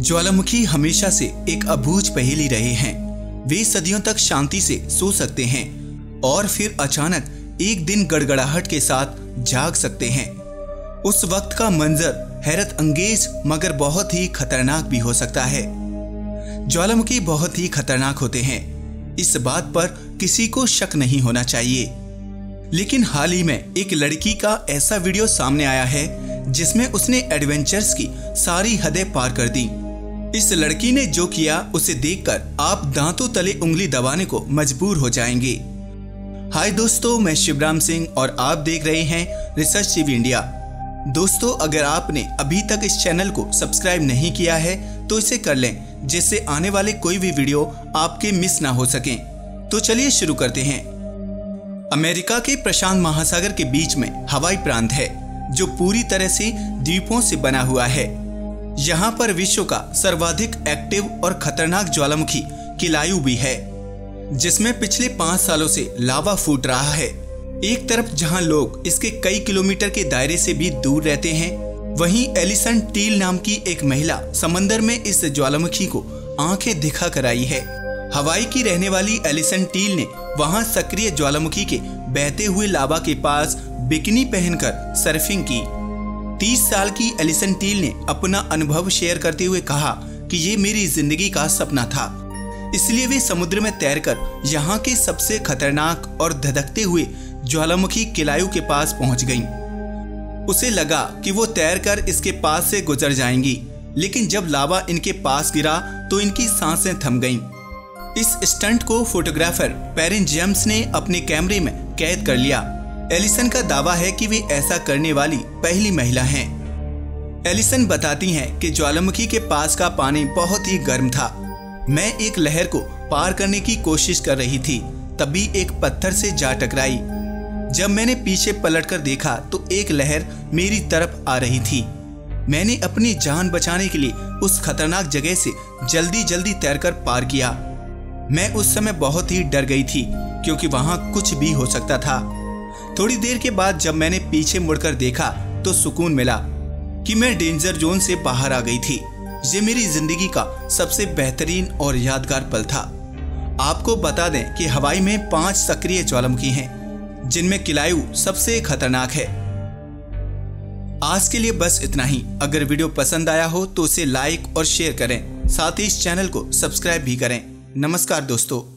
ज्वालामुखी हमेशा से एक अबूझ पहेली रहे हैं। वे सदियों तक शांति से सो सकते हैं और फिर अचानक एक दिन गड़गड़ाहट के साथ जाग सकते हैं। उस वक्त का मंजर हैरत अंगेज मगर बहुत ही खतरनाक भी हो सकता है। ज्वालामुखी बहुत ही खतरनाक होते हैं, इस बात पर किसी को शक नहीं होना चाहिए। लेकिन हाल ही में एक लड़की का ऐसा वीडियो सामने आया है जिसमें उसने एडवेंचर्स की सारी हदें पार कर दी। इस लड़की ने जो किया उसे देखकर आप दांतों तले उंगली दबाने को मजबूर हो जाएंगे। हाय दोस्तों, मैं शिवराम सिंह और आप देख रहे हैं रिसर्च टीवी इंडिया। दोस्तों, अगर आपने अभी तक इस चैनल को सब्सक्राइब नहीं किया है तो इसे कर लें, जिससे आने वाले कोई भी वीडियो आपके मिस ना हो सकें। तो चलिए शुरू करते हैं। अमेरिका के प्रशांत महासागर के बीच में हवाई प्रांत है जो पूरी तरह से द्वीपों से बना हुआ है। यहाँ पर विश्व का सर्वाधिक एक्टिव और खतरनाक ज्वालामुखी किलायु भी है, जिसमें पिछले 5 सालों से लावा फूट रहा है। एक तरफ जहाँ लोग इसके कई किलोमीटर के दायरे से भी दूर रहते हैं, वहीं एलिसन टील नाम की एक महिला समंदर में इस ज्वालामुखी को आंखें दिखा कर आई है। हवाई की रहने वाली एलिसन टील ने वहां सक्रिय ज्वालामुखी के बहते हुए लावा के पास बिकिनी पहनकर सर्फिंग की। 30 साल की एलिसन टील ने अपना अनुभव शेयर करते हुए कहा कि ये मेरी जिंदगी का सपना था, इसलिए वे समुद्र में तैरकर यहाँ के सबसे खतरनाक और धधकते हुए ज्वालामुखी किलायु के पास पहुंच गईं। उसे लगा कि वो तैरकर इसके पास से गुजर जाएंगी, लेकिन जब लावा इनके पास गिरा तो इनकी सांसें थम गईं। इस स्टंट को फोटोग्राफर पेरिन जेम्स ने अपने कैमरे में कैद कर लिया। एलिसन का दावा है कि वे ऐसा करने वाली पहली महिला हैं। एलिसन बताती हैं कि ज्वालामुखी के पास का पानी बहुत ही गर्म था। मैं एक लहर को पार करने की कोशिश कर रही थी, तभी एक पत्थर से जा टकराई। जब मैंने पीछे पलटकर देखा तो एक लहर मेरी तरफ आ रही थी। मैंने अपनी जान बचाने के लिए उस खतरनाक जगह से जल्दी जल्दी तैरकर पार किया। मैं उस समय बहुत ही डर गई थी क्योंकि वहां कुछ भी हो सकता था। थोड़ी देर के बाद जब मैंने पीछे मुड़कर देखा तो सुकून मिला कि मैं डेंजर जोन से बाहर आ गई थी। ये मेरी जिंदगी का सबसे बेहतरीन और यादगार पल था। आपको बता दें कि हवाई में 5 सक्रिय ज्वालामुखी हैं, जिनमें किलायु सबसे खतरनाक है। आज के लिए बस इतना ही। अगर वीडियो पसंद आया हो तो उसे लाइक और शेयर करें, साथ ही इस चैनल को सब्सक्राइब भी करें। नमस्कार दोस्तों।